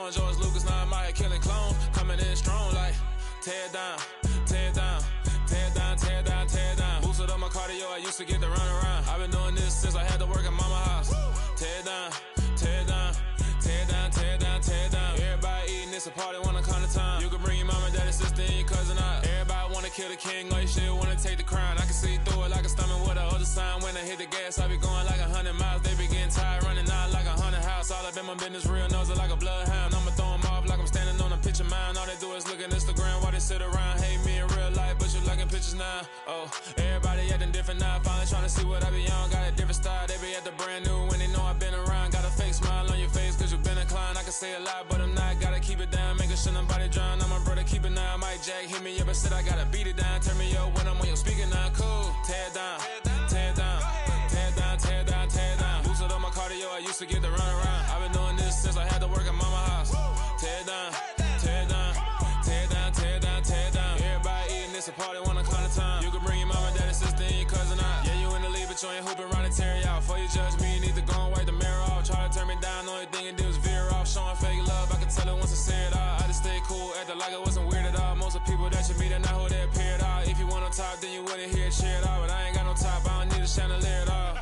on George Lucas, now I'm out here killing clones. Coming in strong like tear down, tear down, tear down, tear down, tear down. Boosted up my cardio, I used to get to run around. I've been doing this since I had to work at mama house. Tear down, tear down, tear down, tear down, tear down. Everybody eating, it's a party, wanna come to time. You can bring your mama, daddy, sister, and your cousin out. Everybody wanna kill the king, or you shit wanna take the crown. I can see through it like a stomach with a other sign. When I hit the gas, I be going like 100 miles. They be getting tired, running out like 100 house. All up in my business, real nose like a bloodhound. I'ma throw them off like I'm standing on a picture mound. All they do is look at Instagram while they sit around. Hate me in real life, but you liking pictures now. Oh, everybody acting different now. Finally trying to see what I be on. Got a different style, they be at the brand new when they know I've been around. Got a fake smile on your face cause you been inclined. I can say a lot, but I'm not. Gotta keep it down, making sure nobody drown. I'm my brother, keep it now. Mike Jack hit me up and said I gotta beat it down. Turn me up when I'm on your speaker now. Cool, tear down, tear down, tear down, tear down, tear down. Boosted up my cardio, I used to get to run around. I've been doing this since I had to work at mama house. Tear down, tear down, tear down, tear down, tear down. Everybody eating, it's a party, wanna come to time. You can bring your mama, daddy, sister, and your cousin out. Yeah, you in the lead, but you ain't hooping around and tear out. Before you judge me, you need to go and wipe the mirror off. Try to turn me down, the only thing you did was veer off. Showing fake love, I can tell it once I say it all. I just stay cool, acting like it wasn't weird at all. Most of the people that you meet are not who they appear at all. If you want on top, then you wouldn't hear it cheer at all. But I ain't got no top, I don't need a chandelier at all.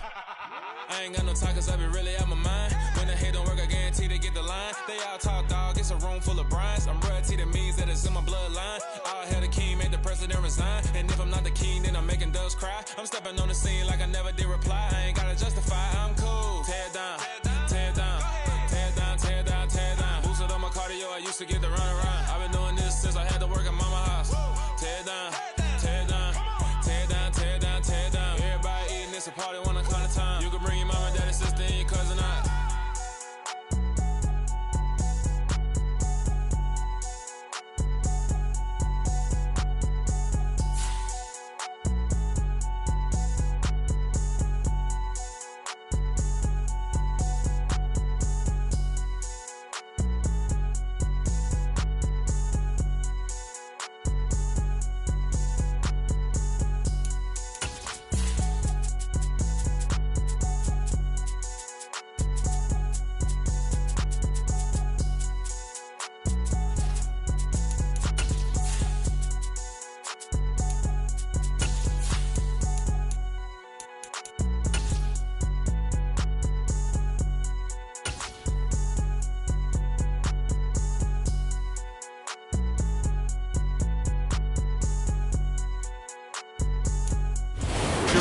I ain't got no talk cause I be really out my mind. When the hate don't work, I guarantee they get the line. They all talk dog, it's a room full of brinds. I'm royalty, that means that it's in my bloodline. All hell the king, made the president resign. And if I'm not the king, then I'm making doves cry. I'm stepping on the scene like I never did reply. I ain't gotta justify, I'm cool. Tear down, tear down, tear down, tear down, tear down. Boosted up my cardio, I used to get to run around. I've been doing this since I had to work at mama house. Tear down, tear down, tear down, tear down, tear down. Everybody eating, it's a party, wanna come to time. You can bring your mama, daddy, sister, and your cousin out.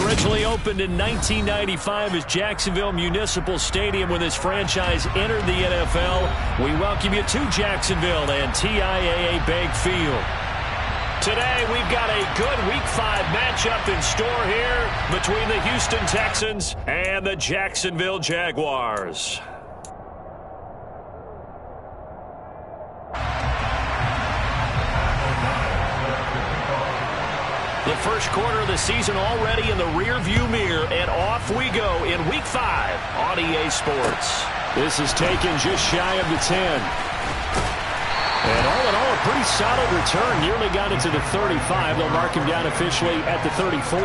Originally opened in 1995 as Jacksonville Municipal Stadium when this franchise entered the NFL. We welcome you to Jacksonville and TIAA Bank Field. Today we've got a good Week 5 matchup in store here between the Houston Texans and the Jacksonville Jaguars. The first quarter of the season already in the rear-view mirror, and off we go in Week 5 on EA Sports. This is taken just shy of the 10. And all in all, a pretty solid return. Nearly got it to the 35. They'll mark him down officially at the 34.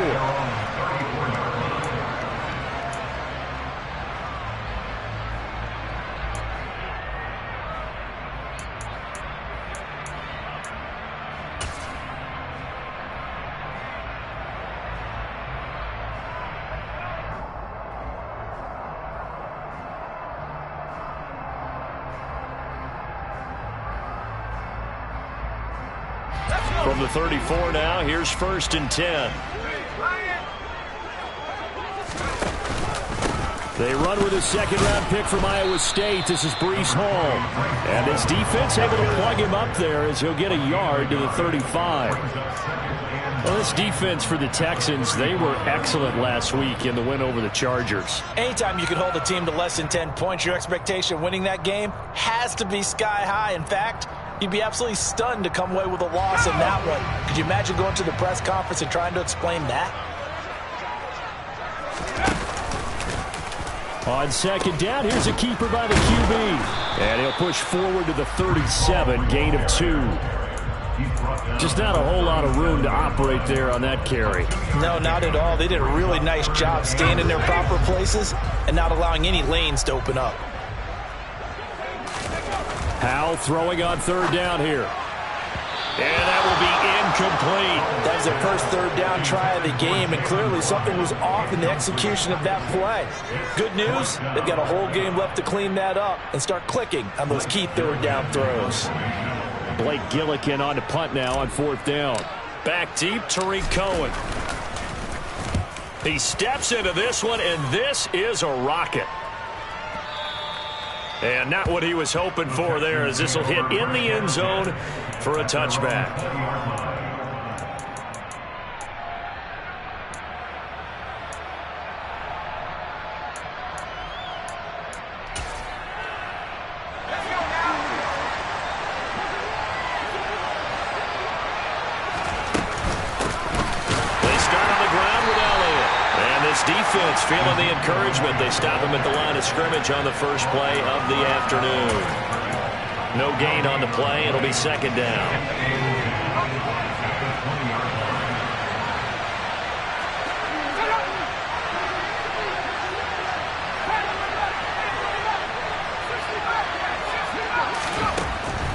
From the 34 now, here's 1st and 10. They run with a second-round pick from Iowa State. This is Breece Hall. And his defense able to plug him up there as he'll get a yard to the 35. Well, this defense for the Texans, they were excellent last week in the win over the Chargers. Anytime you can hold a team to less than 10 points, your expectation winning that game has to be sky high. In fact, you'd be absolutely stunned to come away with a loss in that one. Could you imagine going to the press conference and trying to explain that? On second down, here's a keeper by the QB. And he'll push forward to the 37, gain of 2. Just not a whole lot of room to operate there on that carry. No, not at all. They did a really nice job staying in their proper places and not allowing any lanes to open up. Powell throwing on third down here. And that will be incomplete. That was their first third down try of the game, and clearly something was off in the execution of that play. Good news, they've got a whole game left to clean that up and start clicking on those key third down throws. Blake Gillikin on to punt now on fourth down. Back deep, Tariq Cohen. He steps into this one, and this is a rocket. And not what he was hoping for there, as this will hit in the end zone for a touchback. Defense feeling the encouragement. They stop him at the line of scrimmage on the first play of the afternoon. No gain on the play. It'll be second down.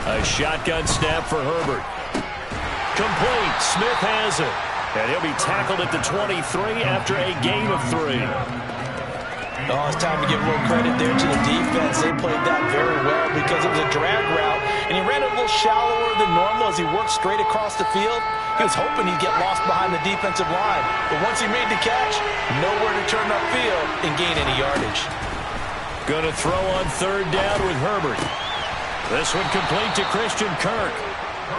A shotgun snap for Herbert. Complete. Smith has it. And he'll be tackled at the 23 after a gain of 3. Oh, it's time to give a little credit there to the defense. They played that very well because it was a drag route, and he ran it a little shallower than normal as he worked straight across the field. He was hoping he'd get lost behind the defensive line, but once he made the catch, nowhere to turn upfield and gain any yardage. Going to throw on third down with Herbert. This one complete to Christian Kirk.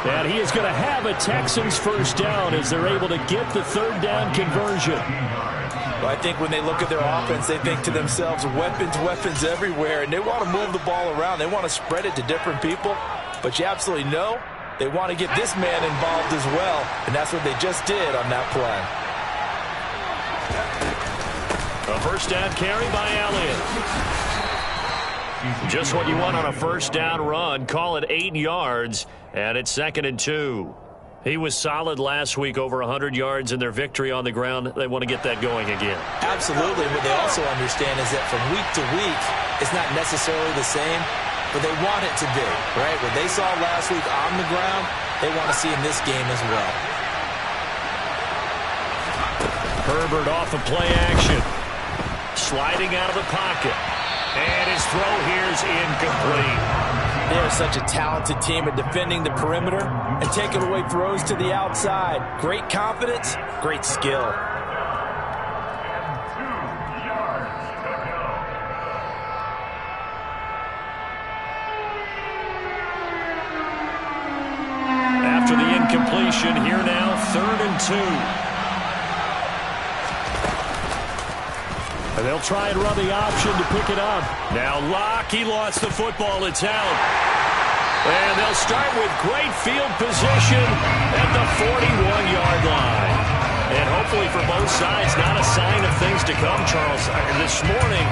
And he is going to have a Texans first down as they're able to get the third down conversion. Well, I think when they look at their offense, they think to themselves, weapons everywhere, and they want to move the ball around. They want to spread it to different people, but you absolutely know they want to get this man involved as well, and that's what they just did on that play. A first down carry by Elliott. Just what you want on a first down run. Call it 8 yards, and it's 2nd and 2. He was solid last week, over 100 yards in their victory on the ground. They want to get that going again. Absolutely. What they also understand is that from week to week, it's not necessarily the same, but they want it to be, right? What they saw last week on the ground, they want to see in this game as well. Herbert off of play action. Sliding out of the pocket. And his throw here is incomplete. They are such a talented team at defending the perimeter and taking away throws to the outside. Great confidence, great skill. After the incompletion, here now, 3rd and 2. And they'll try and run the option to pick it up. Now Locke, he lost the football. It's out. And they'll start with great field position at the 41-yard line. And hopefully for both sides, not a sign of things to come, Charles. This morning,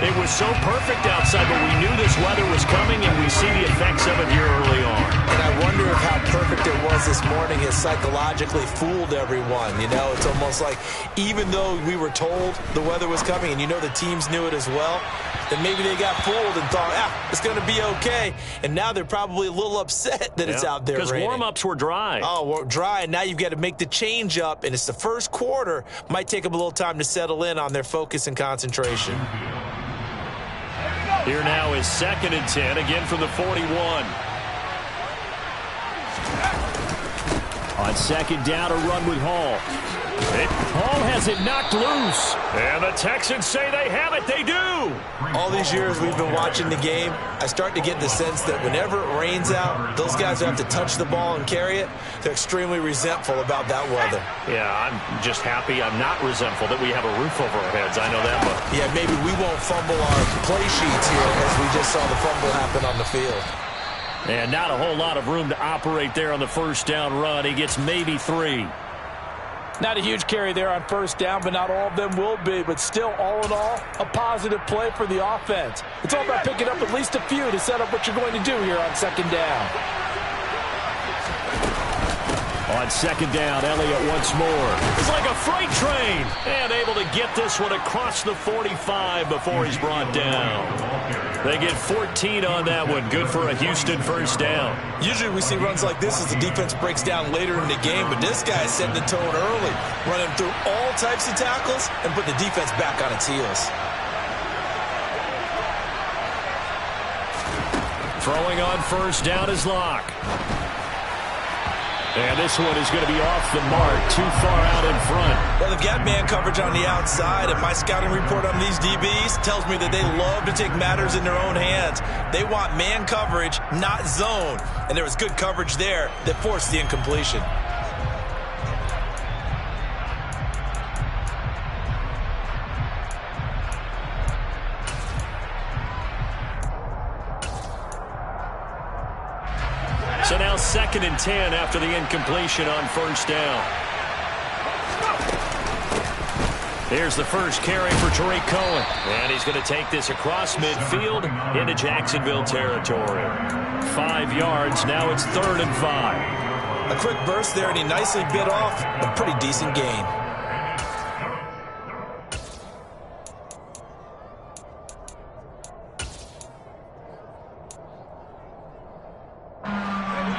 it was so perfect outside, but we knew this weather was coming, and we see the effects of it here early on. And I wonder if how perfect it was this morning has psychologically fooled everyone. You know, it's almost like even though we were told the weather was coming, and you know the teams knew it as well, then maybe they got fooled and thought, it's going to be okay. And now they're probably a little upset that it's out there raining. Because warm-ups were dry. Oh, well, dry, and now you've got to make the change up, and it's the first quarter. Might take them a little time to settle in on their focus and concentration. Here now is 2nd and 10, again from the 41. On 2nd down, a run with Hall. Hall has it knocked loose. And the Texans say they have it. They do. All these years we've been watching the game, I start to get the sense that whenever it rains out, those guys who have to touch the ball and carry it, they're extremely resentful about that weather. Yeah, I'm just happy I'm not resentful that we have a roof over our heads. I know that much. Yeah, maybe we won't fumble our play sheets here as we just saw the fumble happen on the field. And not a whole lot of room to operate there on the first down run. He gets maybe 3. Not a huge carry there on first down, but not all of them will be. But still, all in all, a positive play for the offense. It's all about picking up at least a few to set up what you're going to do here on 2nd down. On On second down, Elliott once more. It's like a freight train. And able to get this one across the 45 before he's brought down. They get 14 on that one. Good for a Houston first down. Usually we see runs like this as the defense breaks down later in the game, but this guy is setting the tone early, running through all types of tackles and put the defense back on its heels. Throwing on first down is Locke. And this one is going to be off the mark, too far out in front. Well, they've got man coverage on the outside, and my scouting report on these DBs tells me that they love to take matters in their own hands. They want man coverage, not zone. And there was good coverage there that forced the incompletion. So now 2nd and 10 after the incompletion on first down. Here's the first carry for Tariq Cohen. And he's going to take this across midfield into Jacksonville territory. 5 yards. Now it's 3rd and 5. A quick burst there, and he nicely bit off a pretty decent gain.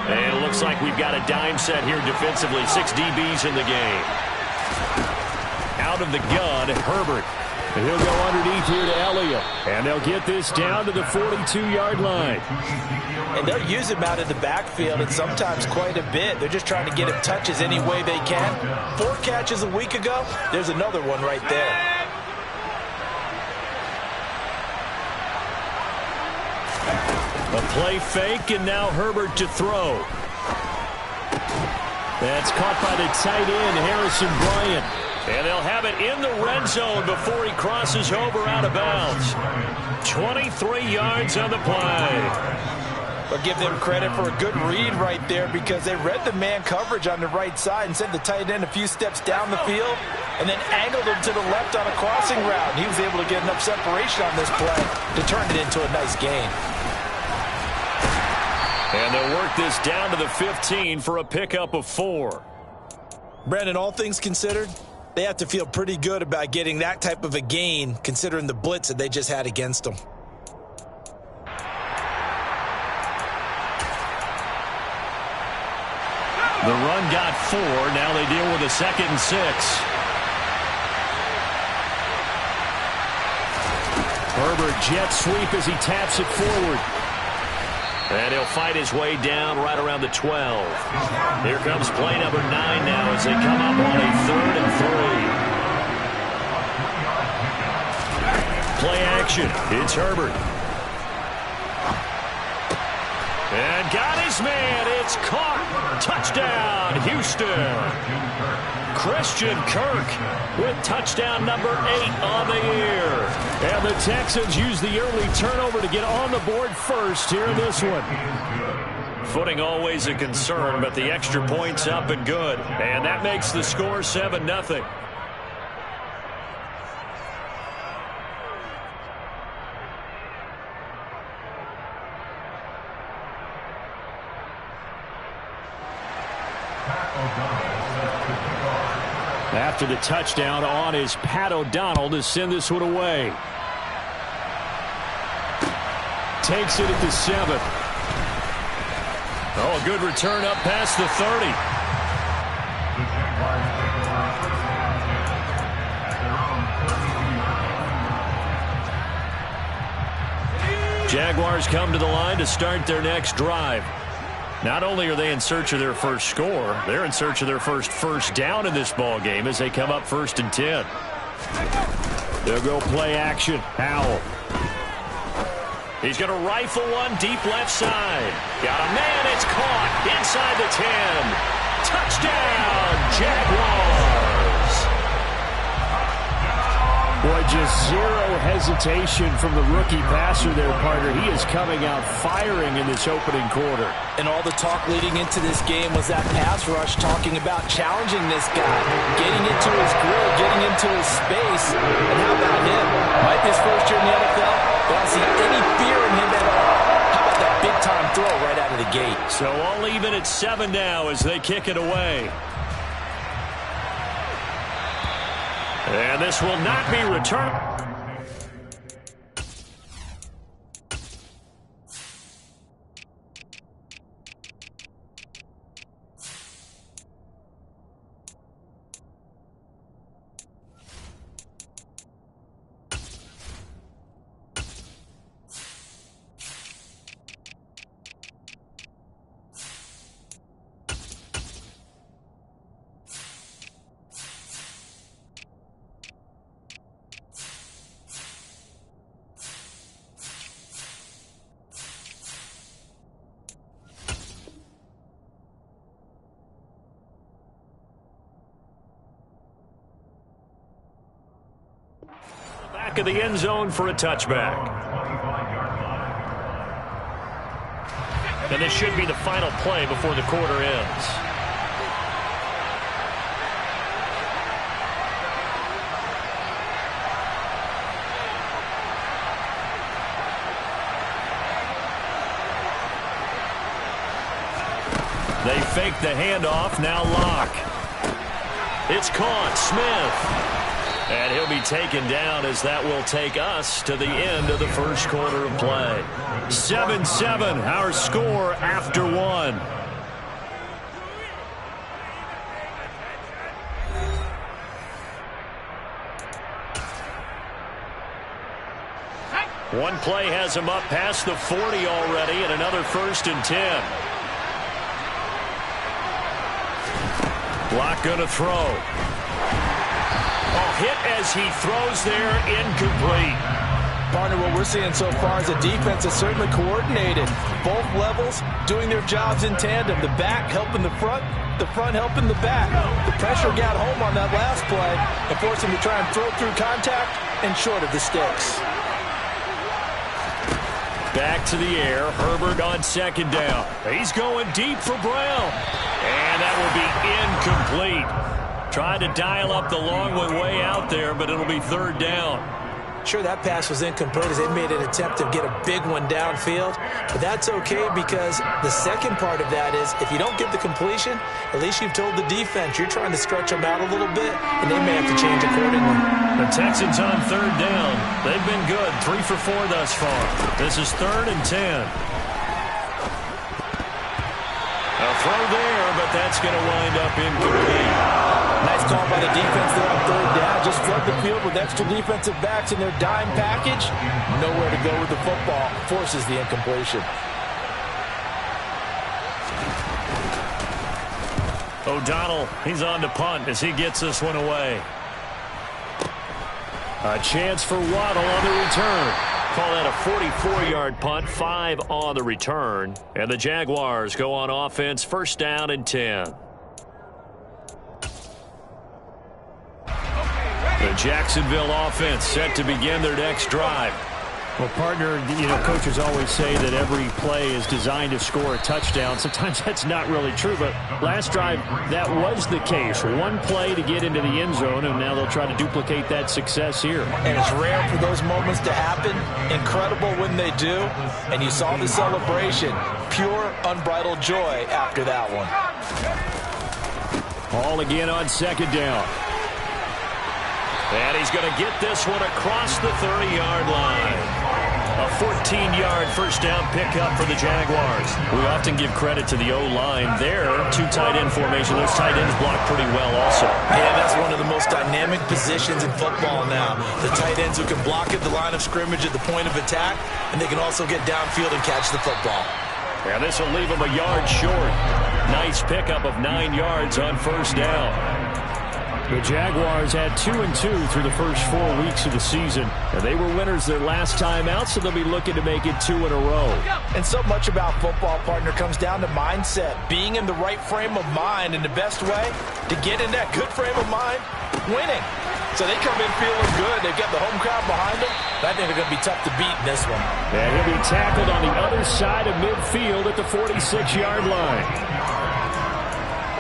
And it looks like we've got a dime set here defensively. 6 DBs in the game. Out of the gun, Herbert. And he'll go underneath here to Elliott. And they'll get this down to the 42-yard line. And they'll use him out of the backfield, and sometimes quite a bit. They're just trying to get him touches any way they can. 4 catches a week ago. There's another one right there. A play fake, and now Herbert to throw. That's caught by the tight end, Harrison Bryant. And they'll have it in the red zone before he crosses over out of bounds. 23 yards on the play. But give them credit for a good read right there, because they read the man coverage on the right side and sent the tight end a few steps down the field and then angled him to the left on a crossing route. And he was able to get enough separation on this play to turn it into a nice gain. And they'll work this down to the 15 for a pickup of 4. Brandon, all things considered, they have to feel pretty good about getting that type of a gain, considering the blitz that they just had against them. The run got 4. Now they deal with a 2nd and 6. Herbert jet sweep as he taps it forward. And he'll fight his way down right around the 12. Here comes play number 9 now as they come up on a 3rd and 3. Play action. It's Herbert. And got his man. It's caught. Touchdown, Houston. Christian Kirk with touchdown number 8 on the year. And the Texans use the early turnover to get on the board first here in this one. Footing always a concern, but the extra point's up and good. And that makes the score 7-0. After the touchdown, on is Pat O'Donnell to send this one away. Takes it at the 7. Oh, a good return up past the 30. Jaguars come to the line to start their next drive. Not only are they in search of their first score, they're in search of their first down in this ball game as they come up 1st and 10. They'll go play action. Howell. He's going to rifle one deep left side. Got a man. It's caught inside the 10. Touchdown, Jaguars. Boy, just zero hesitation from the rookie passer there, partner. He is coming out firing in this opening quarter. And all the talk leading into this game was that pass rush, talking about challenging this guy, getting into his grill, getting into his space. And how about him? Might be his first year in the NFL, but I don't see any fear in him at all. How about that big-time throw right out of the gate. So all even at 7 now as they kick it away. And this will not be returned. Back of the end zone for a touchback. And this should be the final play before the quarter ends. They fake the handoff, now Locke. It's caught, Smith. And he'll be taken down as that will take us to the end of the first quarter of play. 7-7, our score after 1. One play has him up past the 40 already, and another 1st and 10. Locke going to throw. Hit as he throws there, incomplete. Partner, what we're seeing so far is the defense is certainly coordinated. Both levels doing their jobs in tandem. The back helping the front helping the back. The pressure got home on that last play and forced him to try and throw through contact and short of the sticks. Back to the air. Herbert on 2nd down. He's going deep for Brown. And that will be incomplete. Tried to dial up the long one way out there, but it'll be 3rd down. Sure, that pass was incomplete as they made an attempt to get a big one downfield. But that's okay because the second part of that is if you don't get the completion, at least you've told the defense you're trying to stretch them out a little bit, and they may have to change accordingly. The Texans on 3rd down. They've been good. 3 for 4 thus far. This is 3rd and 10. A throw there, but that's going to wind up incomplete. Nice call by the defense there on 3rd down. Just flood the field with extra defensive backs in their dime package. Nowhere to go with the football. Forces the incompletion. O'Donnell, he's on to punt as he gets this one away. A chance for Waddle on the return. Call that a 44-yard punt, 5 on the return. And the Jaguars go on offense, 1st down and 10. The Jacksonville offense set to begin their next drive. Well, partner, coaches always say that every play is designed to score a touchdown. Sometimes that's not really true, but last drive, that was the case. One play to get into the end zone, and now they'll try to duplicate that success here. And it's rare for those moments to happen. Incredible when they do. And you saw the celebration. Pure, unbridled joy after that one. Ball again on 2nd down. And he's going to get this one across the 30-yard line. A 14-yard 1st down pickup for the Jaguars. We often give credit to the O-line there. 2 tight end formation. Those tight ends block pretty well also. Yeah, that's one of the most dynamic positions in football now. The tight ends who can block at the line of scrimmage at the point of attack, and they can also get downfield and catch the football. And this will leave him a yard short. Nice pickup of 9 yards on 1st down. The Jaguars had 2-2 through the first 4 weeks of the season. And they were winners their last time out, so they'll be looking to make it 2 in a row. And so much about football, partner, comes down to mindset. Being in the right frame of mind, and the best way to get in that good frame of mind, winning. So they come in feeling good. They've got the home crowd behind them. I think they're going to be tough to beat in this one. And he'll be tackled on the other side of midfield at the 46-yard line.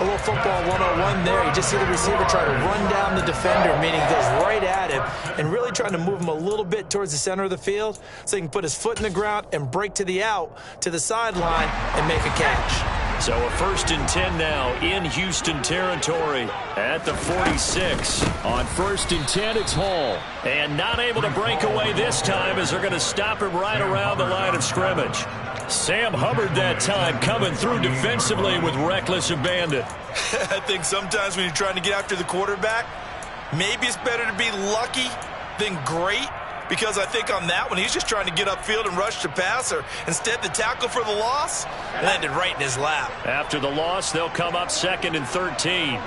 A little football 101 there. You just see the receiver try to run down the defender, meaning he goes right at him and really trying to move him a little bit towards the center of the field so he can put his foot in the ground and break to the out, to the sideline, and make a catch. So a 1st and 10 now in Houston territory at the 46. On 1st and 10, it's Hall. And not able to break away this time as they're going to stop him right around the line of scrimmage. Sam Hubbard that time coming through defensively with reckless abandon. I think sometimes when you're trying to get after the quarterback, maybe it's better to be lucky than great. Because I think on that one, he's just trying to get upfield and rush the passer. Instead, the tackle for the loss landed right in his lap. After the loss, they'll come up 2nd and 13.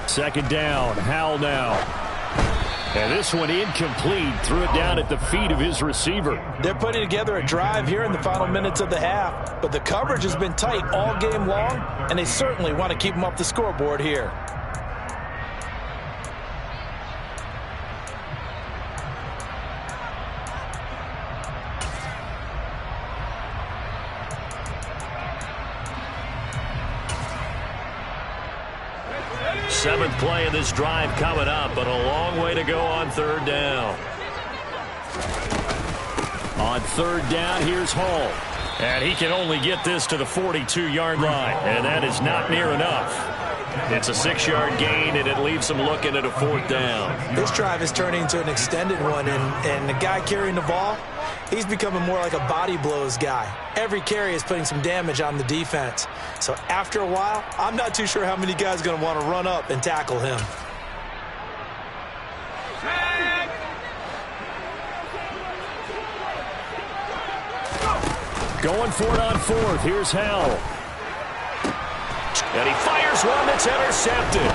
Second down, Howell now. And this one incomplete. Threw it down at the feet of his receiver. They're putting together a drive here in the final minutes of the half. But the coverage has been tight all game long, and they certainly want to keep them up the scoreboard here. Seventh play of this drive coming up, but a long way to go on 3rd down. On 3rd down, here's Hall. And he can only get this to the 42-yard line, and that is not near enough. It's a 6-yard gain, and it leaves them looking at a 4th down. This drive is turning into an extended one, and the guy carrying the ball, he's becoming more like a body blows guy. Every carry is putting some damage on the defense. So after a while, I'm not too sure how many guys are going to want to run up and tackle him. Going for it on 4th. Here's Howell. And he fires one that's intercepted.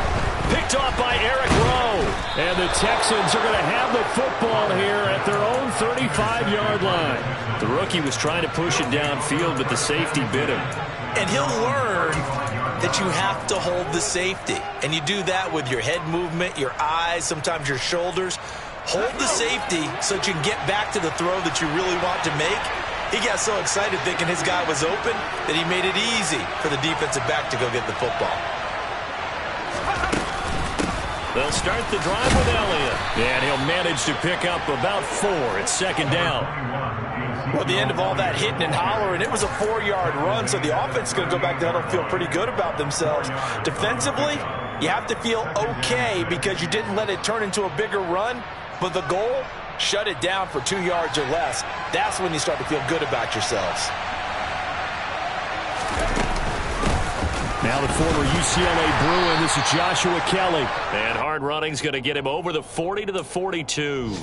Picked off by Eric Rowe. And the Texans are going to have the football here at their own 35-yard line. The rookie was trying to push it downfield, but the safety bit him. And he'll learn that you have to hold the safety. And you do that with your head movement, your eyes, sometimes your shoulders. Hold the safety so that you can get back to the throw that you really want to make. He got so excited thinking his guy was open that he made it easy for the defensive back to go get the football. They'll start the drive with Elliott. And he'll manage to pick up about 4 at 2nd down. Well, at the end of all that hitting and hollering, it was a 4-yard run, so the offense is going to go back there and feel pretty good about themselves. Defensively, you have to feel okay because you didn't let it turn into a bigger run, but the goal, shut it down for 2 yards or less. That's when you start to feel good about yourselves. Now the former UCLA Bruin, this is Joshua Kelly. And hard running's going to get him over the 40 to the 42.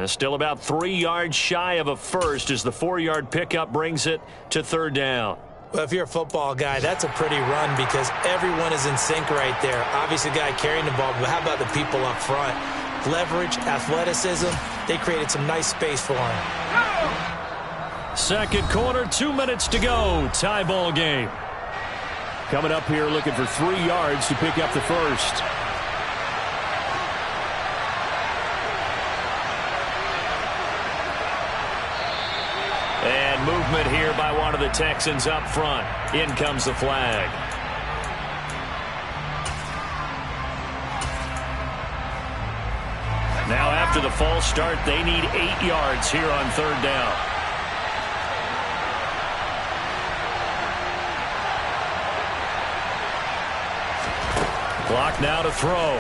Still about 3 yards shy of a first as the 4-yard pickup brings it to 3rd down. Well, if you're a football guy, that's a pretty run because everyone is in sync right there. Obviously, the guy carrying the ball, but how about the people up front? Leverage, athleticism, they created some nice space for him. Second quarter, 2 minutes to go. Tie ball game. Coming up here looking for 3 yards to pick up the first. And movement here by one of the Texans up front. In comes the flag. Now after the false start, they need 8 yards here on 3rd down. Clock now to throw.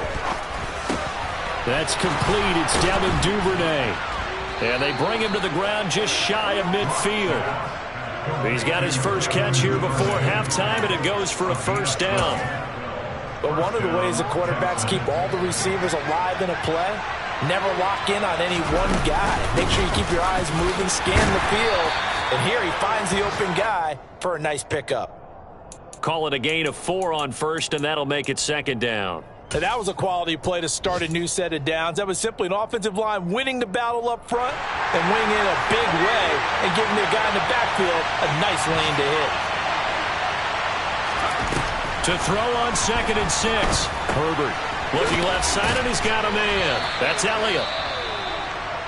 That's complete. It's Devin Duvernay. And they bring him to the ground just shy of midfield. He's got his first catch here before halftime, and it goes for a 1st down. But one of the ways the quarterbacks keep all the receivers alive in a play, never lock in on any one guy. Make sure you keep your eyes moving, scan the field. And here he finds the open guy for a nice pickup. Call it a gain of 4 on 1st, and that'll make it 2nd down. And that was a quality play to start a new set of downs. That was simply an offensive line winning the battle up front and winning in a big way and giving their guy in the backfield a nice lane to hit. To throw on 2nd and 6. Herbert looking left side, and he's got a man. That's Elliott.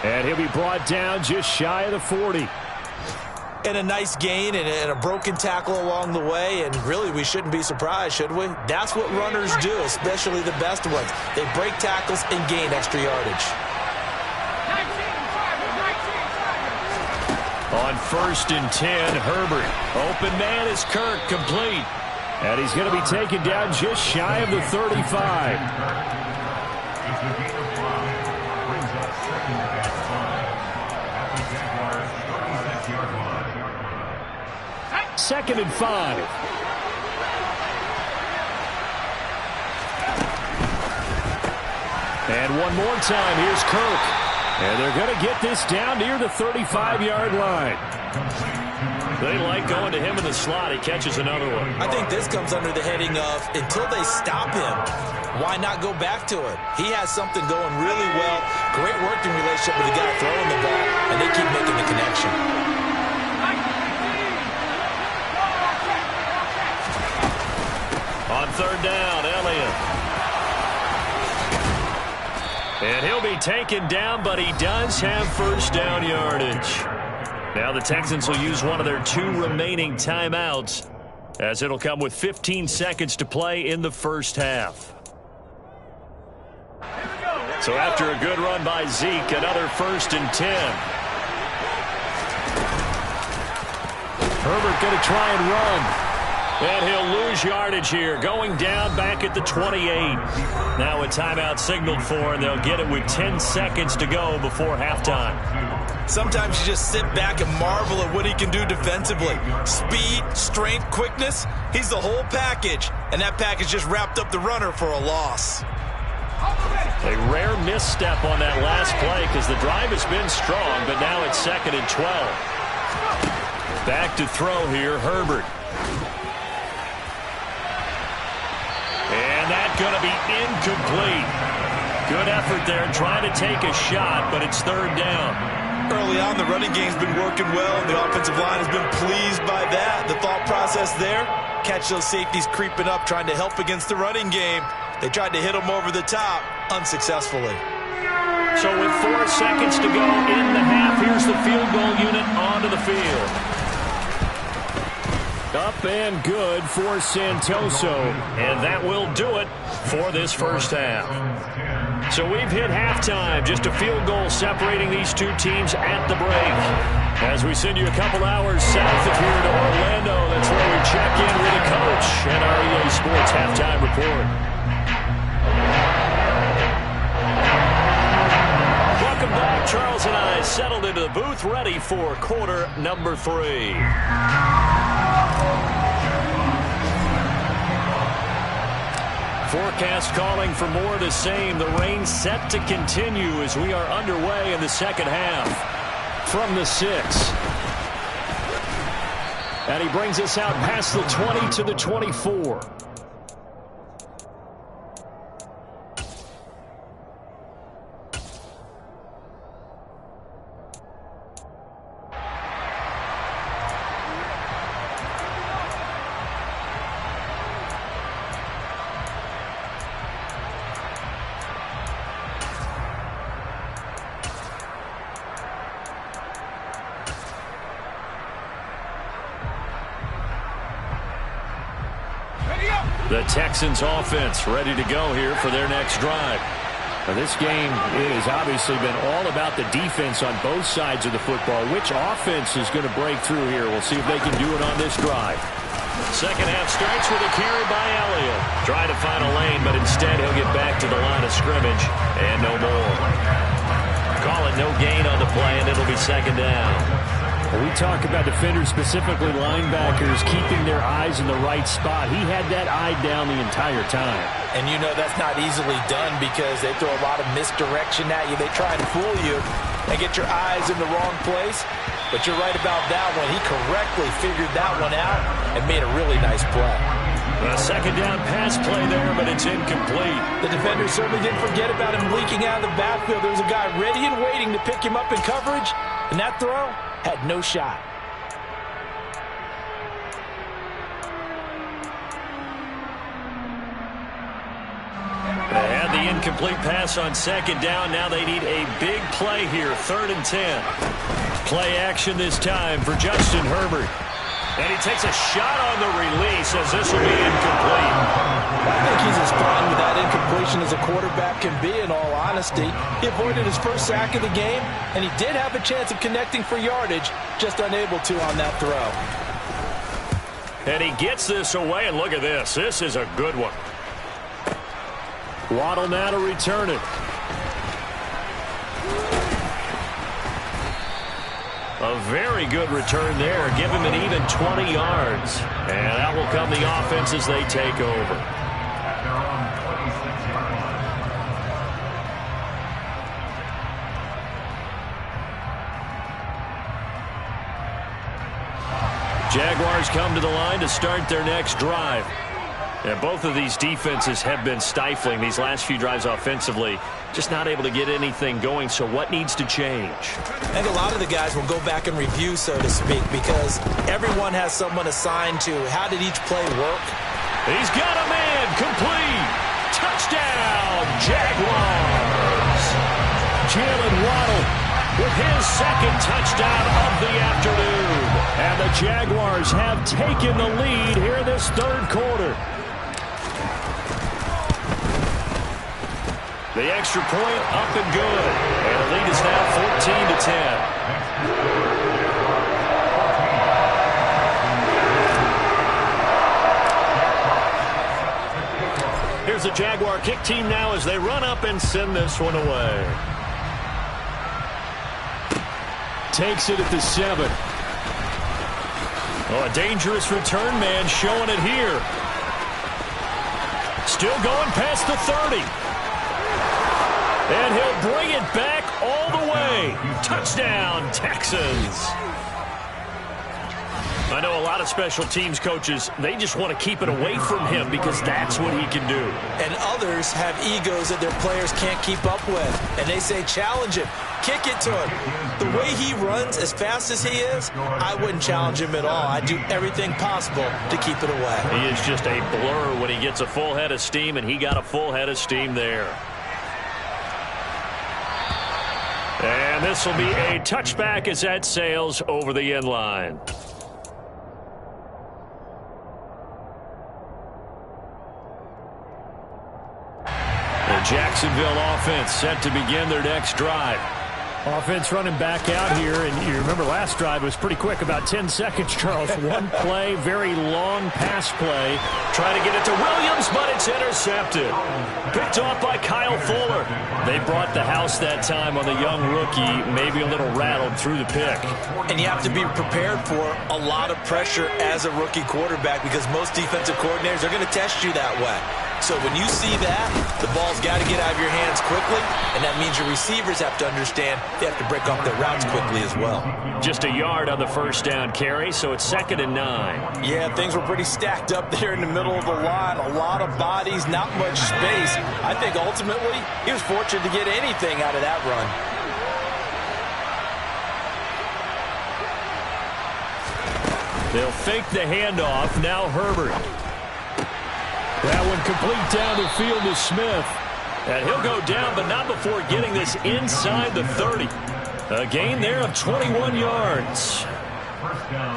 And he'll be brought down just shy of the 40. And a nice gain and a broken tackle along the way, and really we shouldn't be surprised, should we? That's what runners do, especially the best ones. They break tackles and gain extra yardage. On 1st and 10, Herbert. Open man is Kirk, complete. And he's going to be taken down just shy of the 35. Second and 5. And one more time, here's Kirk. And they're going to get this down near the 35-yard line. They like going to him in the slot. He catches another one. I think this comes under the heading of, until they stop him, why not go back to it? He has something going really well. Great working relationship with the guy throwing the ball, and they keep making the connection. On 3rd down, Elliott. And he'll be taken down, but he does have 1st down yardage. Now the Texans will use one of their 2 remaining timeouts, as it'll come with 15 seconds to play in the 1st half. So after a good run by Zeke, another 1st and 10. Herbert going to try and run. And he'll lose yardage here, going down back at the 28. Now a timeout signaled for, and they'll get it with 10 seconds to go before halftime. Sometimes you just sit back and marvel at what he can do defensively. Speed, strength, quickness, he's the whole package. And that package just wrapped up the runner for a loss. A rare misstep on that last play because the drive has been strong, but now it's 2nd and 12. Back to throw here, Herbert. And that's going to be incomplete. Good effort there trying to take a shot, but it's 3rd down. Early on, the running game's been working well, and the offensive line has been pleased by that. The thought process there, catch those safeties creeping up, trying to help against the running game. They tried to hit them over the top, unsuccessfully. So with 4 seconds to go in the half, here's the field goal unit onto the field. Up and good for Santoso. And that will do it for this 1st half. So we've hit halftime. Just a field goal separating these 2 teams at the break. As we send you a couple hours south of here to Orlando, that's where we check in with the coach and our EA Sports halftime report. Welcome back. Charles and I settled into the booth, ready for quarter number 3. Forecast calling for more of the same. The rain set to continue as we are underway in the 2nd half. From the 6. And he brings us out past the 20 to the 24. The Texans offense ready to go here for their next drive. Now, this game has obviously been all about the defense on both sides of the football. Which offense is going to break through here? We'll see if they can do it on this drive. 2nd half starts with a carry by Elliott. Try to find a lane, but instead he'll get back to the line of scrimmage and no more. Call it no gain on the play, and it'll be 2nd down. Well, we talk about defenders, specifically linebackers, keeping their eyes in the right spot. He had that eye down the entire time. And you know that's not easily done because they throw a lot of misdirection at you. They try to fool you and get your eyes in the wrong place. But you're right about that one. He correctly figured that one out and made a really nice play. A 2nd down pass play there, but it's incomplete. The defender certainly didn't forget about him leaking out of the backfield. There was a guy ready and waiting to pick him up in coverage, and that throw had no shot. They had the the incomplete pass on second down. Now they need a big play here, 3rd and 10. Play action this time for Justin Herbert. And he takes a shot on the release as this will be incomplete. I think he's as fine with that incompletion as a quarterback can be, in all honesty. He avoided his first sack of the game, and he did have a chance of connecting for yardage, just unable to on that throw. And he gets this away, and look at this. This is a good one. Waddle now to return it. A very good return there. Give him an even 20 yards. And that will come the offense as they take over. Jaguars come to the line to start their next drive. And both of these defenses have been stifling these last few drives offensively. Just not able to get anything going, so what needs to change? I think a lot of the guys will go back and review, so to speak, because everyone has someone assigned to how did each play work. He's got a man, complete. Touchdown, Jaguars. Jalen Waddle with his second touchdown of the afternoon. And the Jaguars have taken the lead here in this third quarter. The extra point up and good. And the lead is now 14-10. Here's the Jaguar kick team now as they run up and send this one away. Takes it at the 7. Oh, a dangerous return man showing it here. Still going past the 30. And he'll bring it back all the way. Touchdown, Texans. I know a lot of special teams coaches, they just want to keep it away from him because that's what he can do. And others have egos that their players can't keep up with. And they say, challenge him. Kick it to him. The way he runs as fast as he is, I wouldn't challenge him at all. I'd do everything possible to keep it away. He is just a blur when he gets a full head of steam, and he got a full head of steam there. And this will be a touchback as that sails over the end line. The Jacksonville offense set to begin their next drive. Offense running back out here, and you remember last drive was pretty quick, about 10 seconds, Charles. One play, very long pass play. Trying to get it to Williams, but it's intercepted. Picked off by Kyle Fuller. They brought the house that time on the young rookie, maybe a little rattled through the pick. And you have to be prepared for a lot of pressure as a rookie quarterback because most defensive coordinators are going to test you that way. So when you see that, the ball's got to get out of your hands quickly, and that means your receivers have to understand they have to break off their routes quickly as well. Just a yard on the first down carry, so it's 2nd and 9. Yeah, things were pretty stacked up there in the middle of the line. A lot of bodies, not much space. I think ultimately he was fortunate to get anything out of that run. They'll fake the handoff. Now Herbert. That one complete down the field to Smith. And he'll go down, but not before getting this inside the 30. A gain there of 21 yards.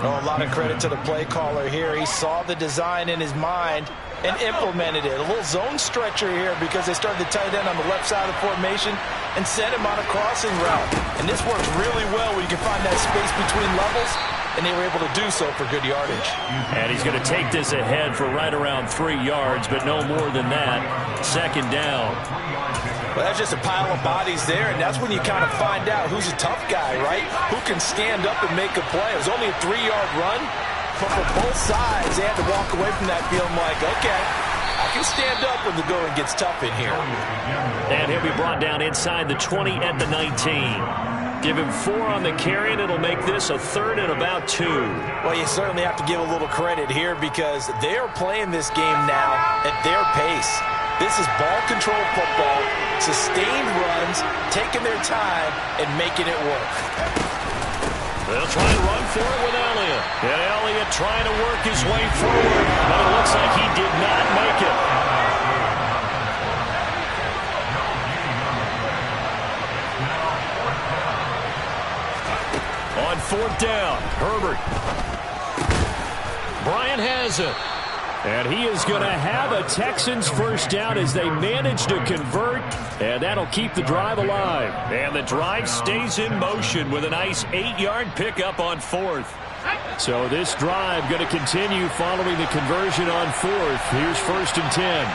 Oh, a lot of credit to the play caller here. He saw the design in his mind and implemented it. A little zone stretcher here because they started the tight end on the left side of the formation and sent him on a crossing route. And this works really well when you can find that space between levels, and they were able to do so for good yardage. And he's going to take this ahead for right around 3 yards, but no more than that. 2nd down. Well, that's just a pile of bodies there, and that's when you kind of find out who's a tough guy, right? Who can stand up and make a play. It was only a 3-yard run, but for both sides, they had to walk away from that feeling like, okay, I can stand up when the going gets tough in here. And he'll be brought down inside the 20 at the 19. Give him 4 on the carry, and it'll make this a 3rd and about 2. Well, you certainly have to give a little credit here because they are playing this game now at their pace. This is ball control football, sustained runs, taking their time, and making it work. They'll try and run for it with Elliott. And Elliott trying to work his way forward, but it looks like he did not make it. 4th down. Herbert. Bryant has it. And he is going to have a Texans first down as they manage to convert. And that'll keep the drive alive. And the drive stays in motion with a nice 8-yard pickup on 4th. So this drive going to continue following the conversion on 4th. Here's 1st and 10.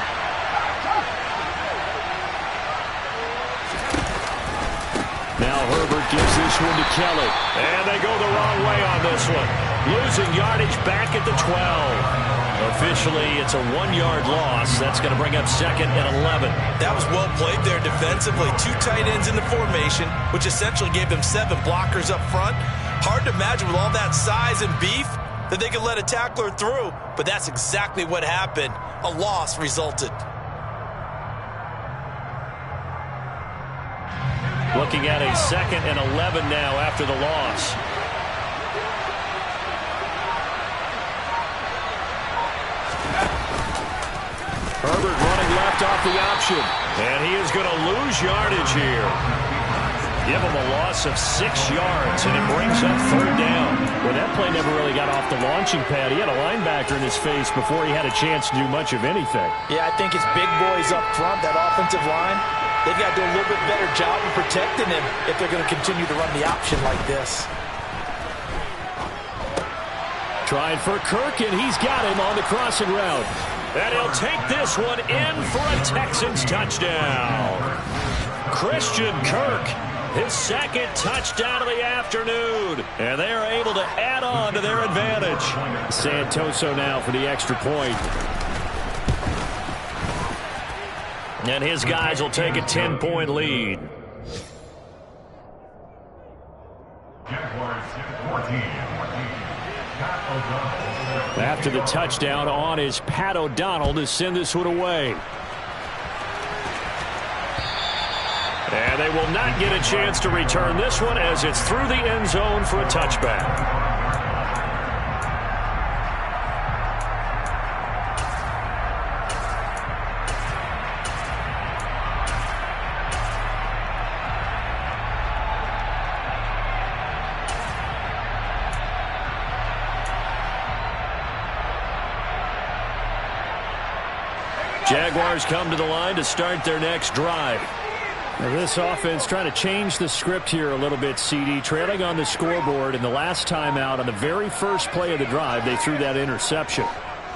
Now Herbert gives this one to Kelly. And they go the wrong way on this one. Losing yardage back at the 12. Officially, it's a 1-yard loss. That's going to bring up 2nd and 11. That was well played there defensively. 2 tight ends in the formation, which essentially gave them 7 blockers up front. Hard to imagine with all that size and beef that they could let a tackler through, but that's exactly what happened. A loss resulted. Looking at a 2nd and 11 now after the loss. Herbert running left off the option. And he is going to lose yardage here. Give him a loss of 6 yards, and it brings up 3rd down. Well, that play never really got off the launching pad. He had a linebacker in his face before he had a chance to do much of anything. Yeah, I think it's big boys up front, that offensive line. They've got to do a little bit better job of protecting him if they're going to continue to run the option like this. Trying for Kirk, and he's got him on the crossing route. And he'll take this one in for a Texans touchdown. Christian Kirk, his 2nd touchdown of the afternoon. And they are able to add on to their advantage. Santoso now for the extra point. And his guys will take a 10-point lead. After the touchdown on is Pat O'Donnell to send this one away. And they will not get a chance to return this one as it's through the end zone for a touchback. Jaguars come to the line to start their next drive. Now this offense trying to change the script here a little bit, CD. Trailing on the scoreboard, and the last time out on the very first play of the drive, they threw that interception.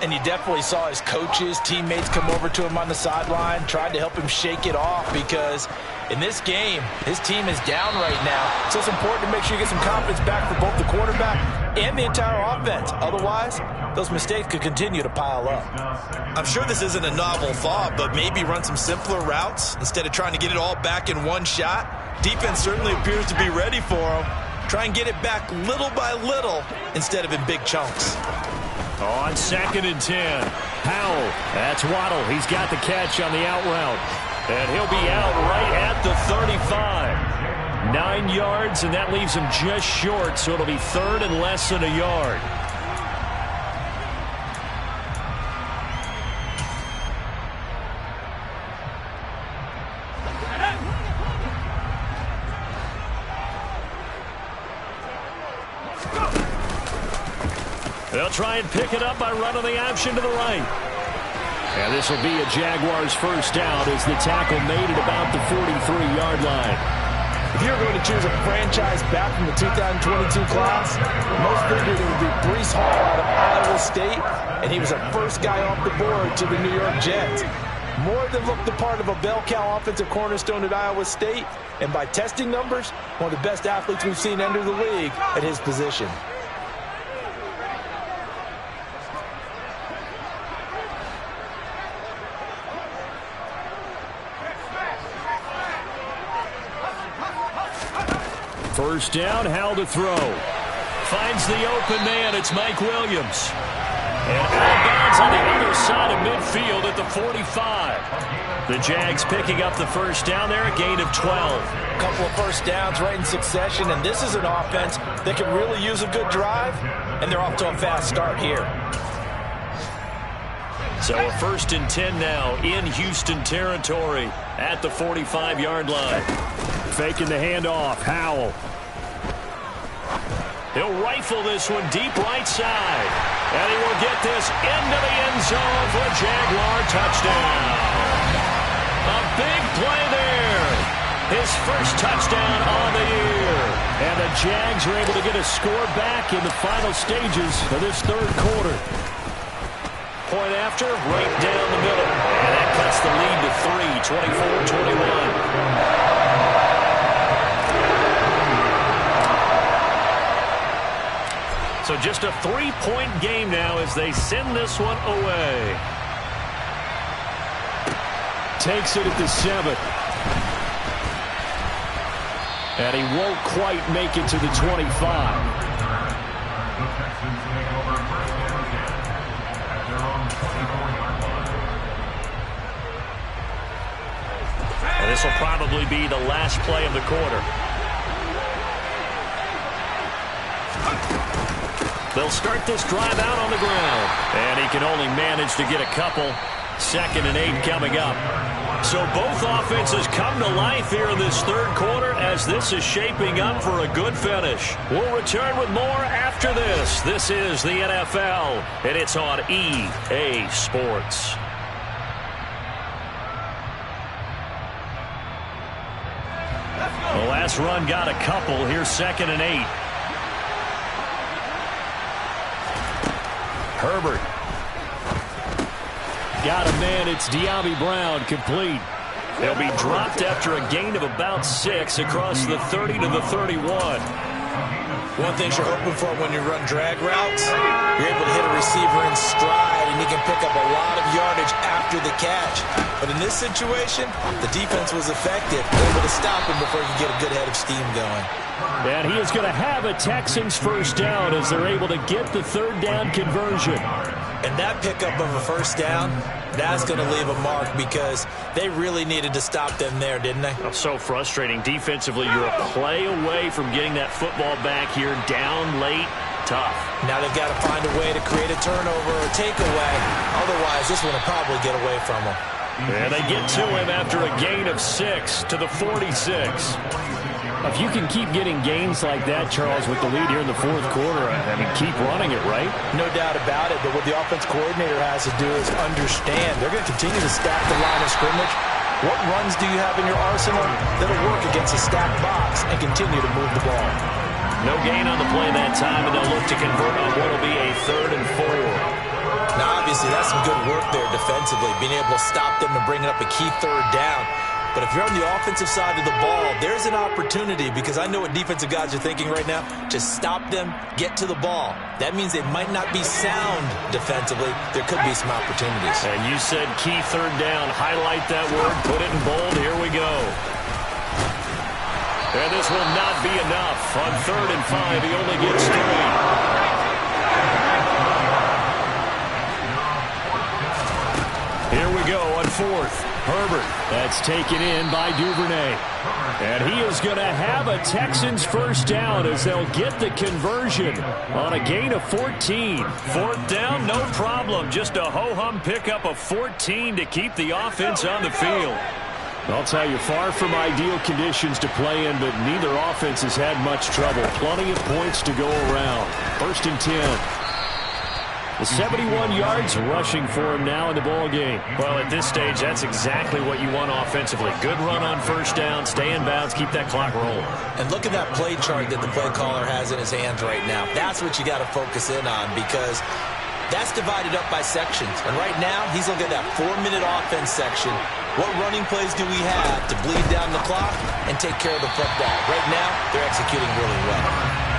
And you definitely saw his coaches, teammates come over to him on the sideline, tried to help him shake it off because in this game, his team is down right now. So it's important to make sure you get some confidence back for both the quarterback and the entire offense. Otherwise, those mistakes could continue to pile up. I'm sure this isn't a novel thought, but maybe run some simpler routes instead of trying to get it all back in one shot. Defense certainly appears to be ready for him. Try and get it back little by little instead of in big chunks. On 2nd and 10, Powell. That's Waddle. He's got the catch on the out route. And he'll be out right at the 35. 9 yards, and that leaves him just short, so it'll be 3rd and less than a yard. They'll try and pick it up by running the option to the right. And this will be a Jaguars first down as the tackle made it about the 43-yard line. If you're going to choose a franchise back from the 2022 class, most figured it would be Breece Hall out of Iowa State, and he was the first guy off the board to the New York Jets. More than looked the part of a bell cow offensive cornerstone at Iowa State, and by testing numbers, one of the best athletes we've seen enter the league at his position. First down, Howell to throw. Finds the open man. It's Mike Williams. And out of bounds on the other side of midfield at the 45. The Jags picking up the first down there, a gain of 12. A couple of first downs right in succession, and this is an offense that can really use a good drive, and they're off to a fast start here. So a 1st and 10 now in Houston territory at the 45-yard line. Faking the handoff, Howell. He'll rifle this one deep right side. And he will get this into the end zone for a Jaguar touchdown. A big play there. His first touchdown on the year. And the Jags are able to get a score back in the final stages of this third quarter. Point after, right down the middle. And that cuts the lead to 3, 24-21. So just a 3-point game now as they send this one away. Takes it at the 7. And he won't quite make it to the 25. And this will probably be the last play of the quarter. They'll start this drive out on the ground. And he can only manage to get a couple. 2nd and 8 coming up. So both offenses come to life here in this third quarter as this is shaping up for a good finish. We'll return with more after this. This is the NFL, and it's on EA Sports. The last run got a couple. Here's 2nd and 8. Herbert. Got a man. It's De'Ami Brown, complete. They'll be dropped after a gain of about 6 across the 30 to the 31. One thing you're hoping for when you run drag routes, you're able to hit a receiver in stride, and he can pick up a lot of yardage after the catch. But in this situation, the defense was effective, able to stop him before he could get a good head of steam going. And he is going to have a Texans first down as they're able to get the third down conversion. And that pickup of a first down, that's going to leave a mark because they really needed to stop them there, didn't they? Oh, so frustrating. Defensively, you're a play away from getting that football back here, down late, tough. Now they've got to find a way to create a turnover or takeaway. Otherwise, this one will probably get away from them. And they get to him after a gain of 6 to the 46. If you can keep getting gains like that, Charles, with the lead here in the fourth quarter, I mean, keep running it, right? No doubt about it, but what the offense coordinator has to do is understand they're going to continue to stack the line of scrimmage. What runs do you have in your arsenal that'll work against a stacked box and continue to move the ball? No gain on the play that time, and they'll look to convert on what will be a 3rd and 4. Now, obviously, that's some good work there defensively, being able to stop them and bringing up a key third down. But if you're on the offensive side of the ball, there's an opportunity because I know what defensive guys are thinking right now. Just stop them, get to the ball. That means they might not be sound defensively. There could be some opportunities. And you said key third down. Highlight that word. Put it in bold. Here we go. And this will not be enough. On 3rd and 5, he only gets 3. Here we go on 4th. Herbert. That's taken in by Duvernay. And he is going to have a Texans first down as they'll get the conversion on a gain of 14. 4th down, no problem. Just a ho-hum pickup of 14 to keep the offense on the field. I'll tell you, far from ideal conditions to play in, but neither offense has had much trouble. Plenty of points to go around. 1st and 10. The 71 yards rushing for him now in the ball game. Well, at this stage, that's exactly what you want offensively. Good run on first down, stay in bounds, keep that clock rolling. And look at that play chart that the play caller has in his hands right now. That's what you got to focus in on because that's divided up by sections. And right now, he's looking at that 4-minute offense section. What running plays do we have to bleed down the clock and take care of the football? Right now, they're executing really well.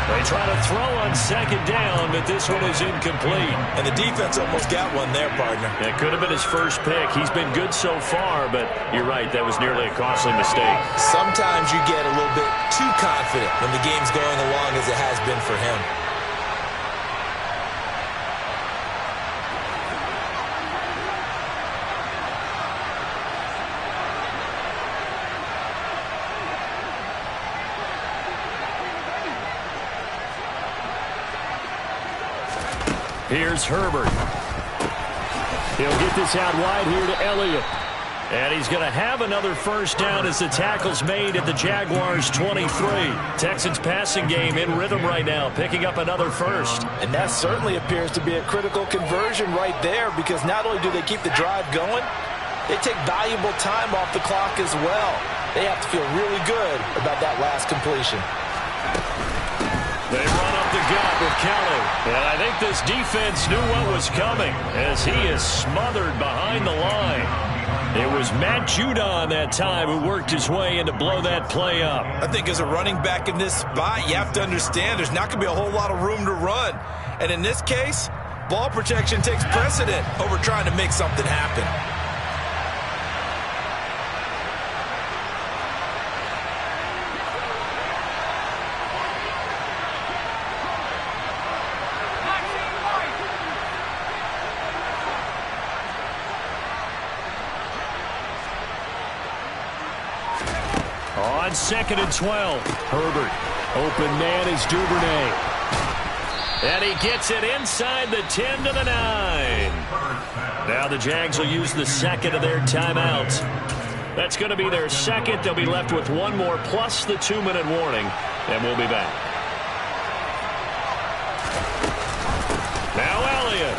They try to throw on 2nd down, but this one is incomplete. And the defense almost got one there, partner. That could have been his first pick. He's been good so far, but you're right, that was nearly a costly mistake. Sometimes you get a little bit too confident when the game's going along as it has been for him. Here's Herbert. He'll get this out wide here to Elliott. And he's going to have another first down as the tackle's made at the Jaguars' 23. Texans passing game in rhythm right now, picking up another first. And that certainly appears to be a critical conversion right there, because not only do they keep the drive going, they take valuable time off the clock as well. They have to feel really good about that last completion. They run up the gut with Kelly. And I think this defense knew what was coming as he is smothered behind the line. It was Matt Judon that time who worked his way in to blow that play up. I think as a running back in this spot, you have to understand there's not going to be a whole lot of room to run. And in this case, ball protection takes precedent over trying to make something happen. On 2nd and 12, Herbert. Open man is Duvernay. And he gets it inside the 10 to the 9. Now the Jags will use the second of their timeouts. That's going to be their second. They'll be left with one more plus the 2-minute warning. And we'll be back. Now Elliott.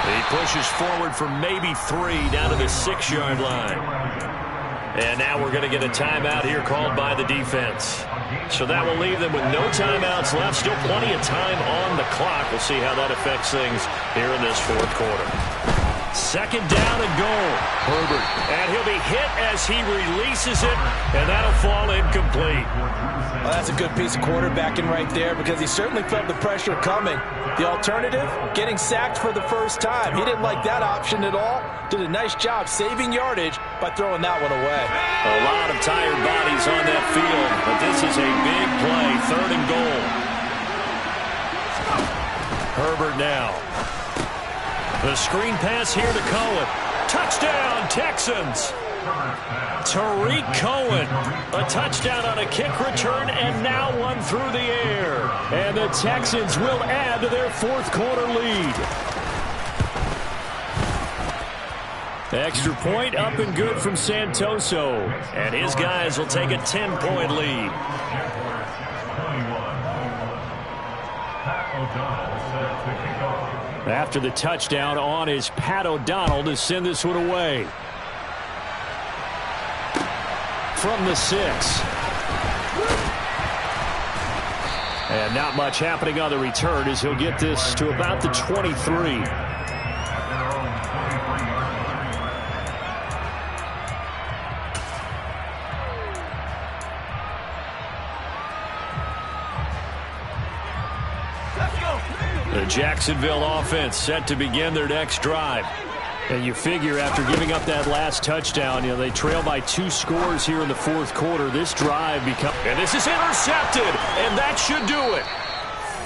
He pushes forward for maybe 3 down to the 6-yard line. And now we're going to get a timeout here called by the defense. So that will leave them with no timeouts left. Still plenty of time on the clock. We'll see how that affects things here in this fourth quarter. 2nd down and goal. Herbert. And he'll be hit as he releases it. And that'll fall incomplete. Well, that's a good piece of quarterbacking right there, because he certainly felt the pressure coming. The alternative, getting sacked for the first time. He didn't like that option at all. Did a nice job saving yardage by throwing that one away. A lot of tired bodies on that field, but this is a big play. 3rd and goal. Herbert now. The screen pass here to Cohen. Touchdown, Texans. Tariq Cohen, a touchdown on a kick return, and now one through the air. And the Texans will add to their fourth quarter lead. Extra point up and good from Santoso. And his guys will take a 10-point lead. After the touchdown on is Pat O'Donnell to send this one away. From the 6. And not much happening on the return as he'll get this to about the 23. The Jacksonville offense set to begin their next drive. And you figure after giving up that last touchdown, they trail by 2 scores here in the fourth quarter. This drive becomes... And this is intercepted, and that should do it.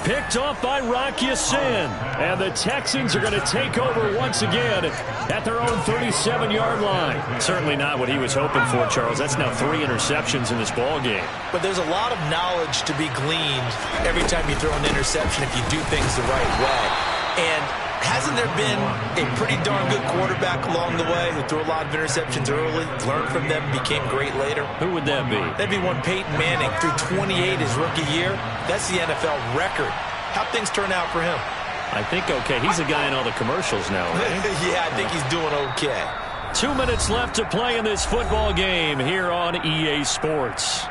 Picked off by Rocky Sin. And the Texans are going to take over once again at their own 37-yard line. Certainly not what he was hoping for, Charles. That's now 3 interceptions in this ball game. But there's a lot of knowledge to be gleaned every time you throw an interception if you do things the right way. And hasn't there been a pretty darn good quarterback along the way who threw a lot of interceptions early, learned from them, became great later? Who would that be? That'd be one Peyton Manning. Threw 28 his rookie year. That's the NFL record. How'd things turn out for him? I think okay. He's a guy in all the commercials now, right? Yeah, I think he's doing okay. 2 minutes left to play in this football game here on EA Sports.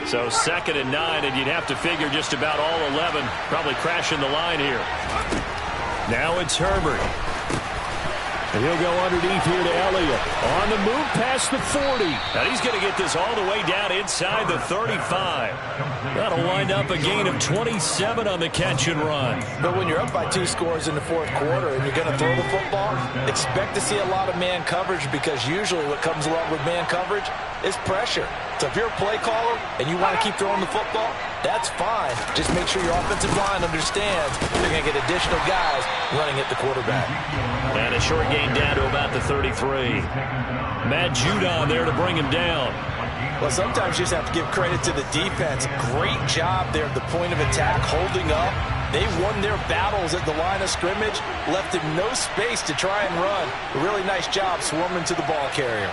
So 2nd and 9, and you'd have to figure just about all 11 probably crashing the line here. Now it's Herbert. And he'll go underneath here to Elliott. On the move past the 40. And he's going to get this all the way down inside the 35. That'll wind up a gain of 27 on the catch and run. But when you're up by 2 scores in the fourth quarter and you're going to throw the football, expect to see a lot of man coverage, because usually what comes along with man coverage is pressure. So if you're a play caller and you want to keep throwing the football, that's fine. Just make sure your offensive line understands they're going to get additional guys running at the quarterback. And a short gain down to about the 33. Matt Judon there to bring him down. Well, sometimes you just have to give credit to the defense. Great job there at the point of attack, holding up. They won their battles at the line of scrimmage, left him no space to try and run. A really nice job swarming to the ball carrier.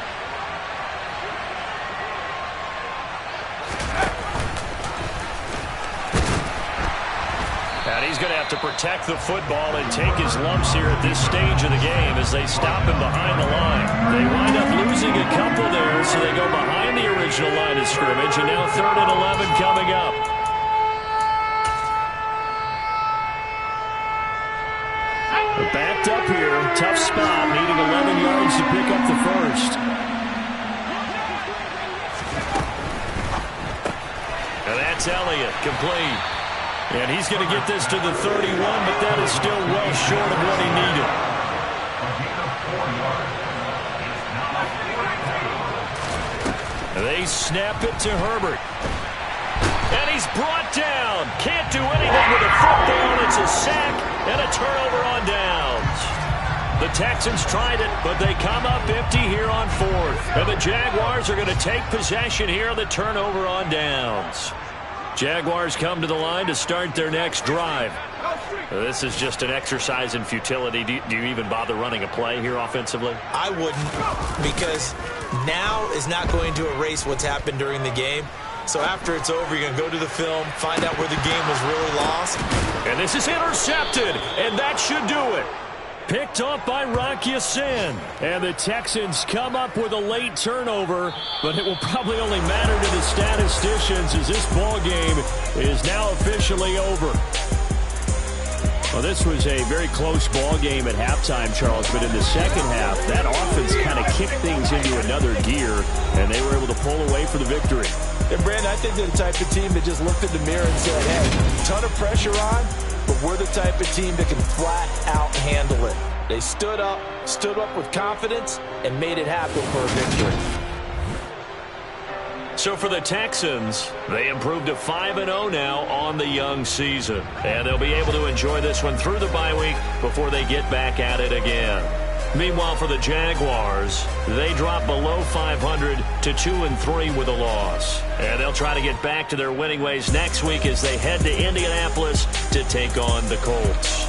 And he's going to have to protect the football and take his lumps here at this stage of the game as they stop him behind the line. They wind up losing a couple there, so they go behind the original line of scrimmage, and now 3rd and 11 coming up. They're backed up here, tough spot, needing 11 yards to pick up the first. And that's Elliott, complete. And he's going to get this to the 31, but that is still well short of what he needed. They snap it to Herbert. And he's brought down. Can't do anything with a foot down. It's a sack and a turnover on downs. The Texans tried it, but they come up empty here on 4th. And the Jaguars are going to take possession here on the turnover on downs. Jaguars come to the line to start their next drive. This is just an exercise in futility. Do you even bother running a play here offensively? I wouldn't, because now is not going to erase what's happened during the game. So after it's over, you're going to go to the film, find out where the game was really lost. And this is intercepted, and that should do it. Picked off by Rock Ya-Sin. And the Texans come up with a late turnover, but it will probably only matter to the statisticians as this ball game is now officially over. Well, this was a very close ball game at halftime, Charles, but in the second half, that offense kind of kicked things into another gear, and they were able to pull away for the victory. And, Brandon, I think they're the type of team that just looked in the mirror and said, hey, ton of pressure on, but we're the type of team that can flat out handle it. They stood up with confidence, and made it happen for a victory. So for the Texans, they improved to 5-0 now on the young season. And they'll be able to enjoy this one through the bye week before they get back at it again. Meanwhile, for the Jaguars, they drop below 500 to 2-3 with a loss. And they'll try to get back to their winning ways next week as they head to Indianapolis to take on the Colts.